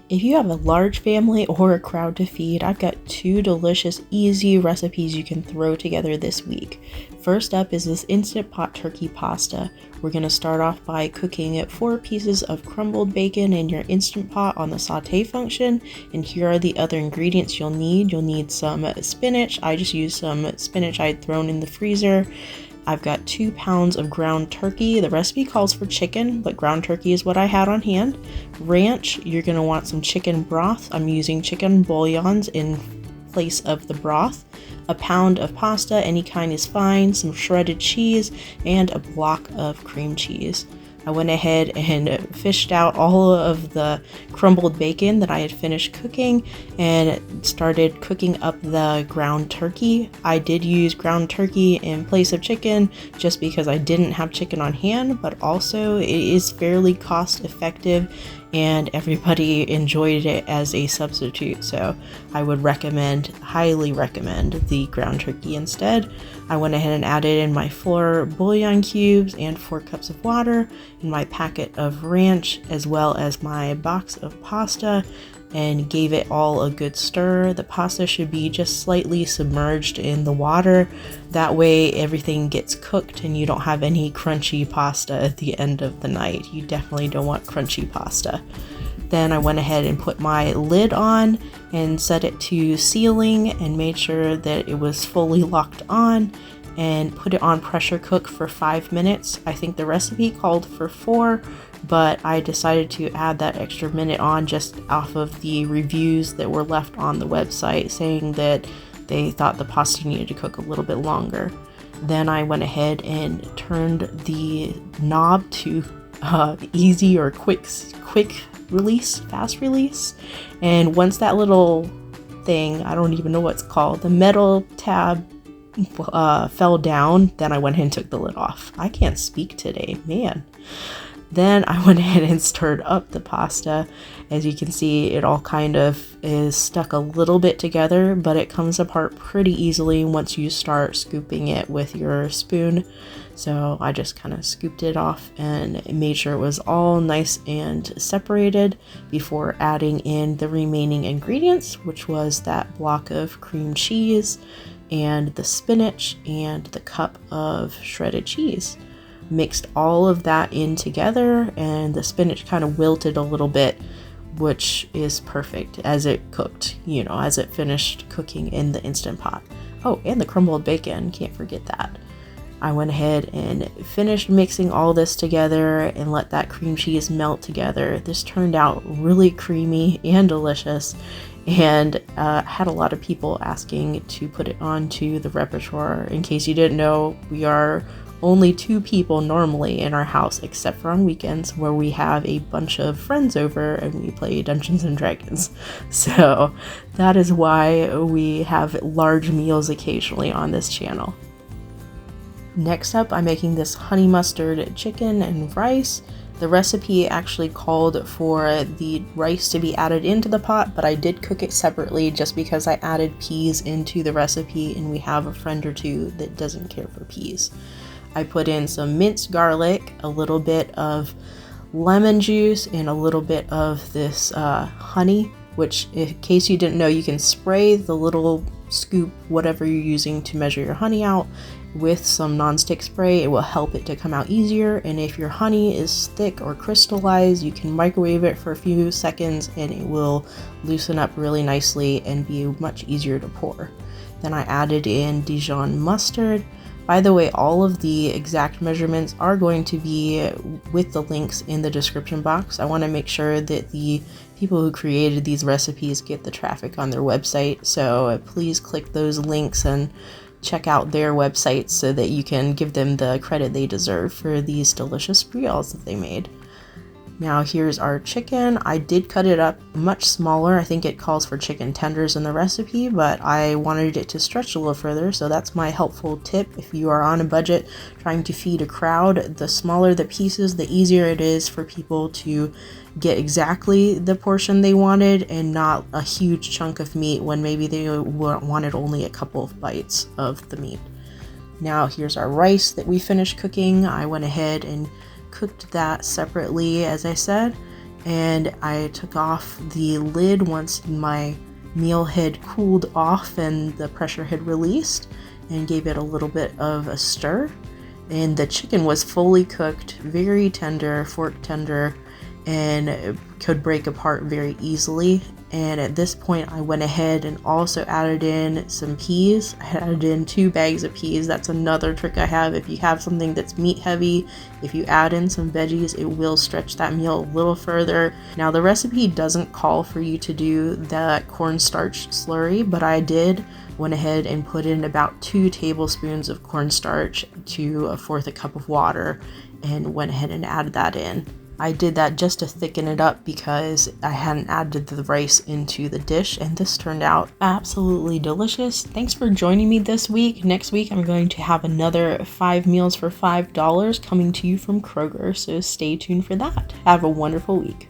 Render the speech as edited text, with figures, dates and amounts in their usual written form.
If you have a large family or a crowd to feed, I've got 2 delicious, easy recipes you can throw together this week. First up is this Instant Pot turkey pasta. We're going to start off by cooking 4 pieces of crumbled bacon in your Instant Pot on the saute function. And here are the other ingredients you'll need. You'll need some spinach. I just used some spinach I had thrown in the freezer. I've got 2 pounds of ground turkey. The recipe calls for chicken, but ground turkey is what I had on hand. Ranch, you're going to want some chicken broth. I'm using chicken bouillons in place of the broth. A pound of pasta, any kind is fine, some shredded cheese, and a block of cream cheese. I went ahead and fished out all of the crumbled bacon that I had finished cooking and started cooking up the ground turkey. I did use ground turkey in place of chicken just because I didn't have chicken on hand, but also it is fairly cost effective and everybody enjoyed it as a substitute. So I would highly recommend the ground turkey instead. I went ahead and added in my 4 bouillon cubes and 4 cups of water and my packet of ranch as well as my box of pasta and gave it all a good stir. The pasta should be just slightly submerged in the water. That way everything gets cooked and you don't have any crunchy pasta at the end of the night. You definitely don't want crunchy pasta. Then I went ahead and put my lid on and set it to sealing and made sure that it was fully locked on and put it on pressure cook for 5 minutes. I think the recipe called for 4, but I decided to add that extra minute on just off of the reviews that were left on the website saying that they thought the pasta needed to cook a little bit longer. Then I went ahead and turned the knob to easy or quick release, fast release. And once that little thing, I don't even know what it's called, the metal tab fell down, then I went ahead and took the lid off. I can't speak today, man. Then I went ahead and stirred up the pasta. As you can see, it all kind of is stuck a little bit together, but it comes apart pretty easily once you start scooping it with your spoon. So I just kind of scooped it off and made sure it was all nice and separated before adding in the remaining ingredients, which was that block of cream cheese and the spinach and the cup of shredded cheese. Mixed all of that in together and the spinach kind of wilted a little bit, which is perfect as it cooked, as it finished cooking in the Instant Pot. Oh, and the crumbled bacon, can't forget that. I went ahead and finished mixing all this together and let that cream cheese melt together. This turned out really creamy and delicious and had a lot of people asking to put it onto the repertoire. In case you didn't know, we are only 2 people normally in our house, except for on weekends where we have a bunch of friends over and we play Dungeons and Dragons. So that is why we have large meals occasionally on this channel. Next up, I'm making this honey mustard chicken and rice. The recipe actually called for the rice to be added into the pot, but I did cook it separately just because I added peas into the recipe and we have a friend or 2 that doesn't care for peas. I put in some minced garlic, a little bit of lemon juice, and a little bit of this honey, which in case you didn't know, you can spray the little scoop, whatever you're using to measure your honey out, with some nonstick spray. It will help it to come out easier, and if your honey is thick or crystallized, you can microwave it for a few seconds and it will loosen up really nicely and be much easier to pour. Then I added in Dijon mustard. By the way, all of the exact measurements are going to be with the links in the description box. I want to make sure that the people who created these recipes get the traffic on their website, so please click those links and check out their websites so that you can give them the credit they deserve for these delicious brioches that they made. Now here's our chicken. I did cut it up much smaller. I think it calls for chicken tenders in the recipe, but I wanted it to stretch a little further, so that's my helpful tip. If you are on a budget trying to feed a crowd, the smaller the pieces, the easier it is for people to get exactly the portion they wanted and not a huge chunk of meat when maybe they wanted only a couple of bites of the meat. Now here's our rice that we finished cooking. I went ahead and cooked that separately, as I said, and I took off the lid once my meal had cooled off and the pressure had released, and gave it a little bit of a stir. And the chicken was fully cooked, very tender, fork tender, and could break apart very easily. And at this point I went ahead and also added in some peas. I added in 2 bags of peas. That's another trick I have. If you have something that's meat heavy, if you add in some veggies, it will stretch that meal a little further. Now the recipe doesn't call for you to do that cornstarch slurry, but I went ahead and put in about 2 tablespoons of cornstarch to 1/4 cup of water, and went ahead and added that in. I did that just to thicken it up because I hadn't added the rice into the dish, and this turned out absolutely delicious. Thanks for joining me this week. Next week I'm going to have another 5 meals for $5 coming to you from Kroger, so stay tuned for that. Have a wonderful week.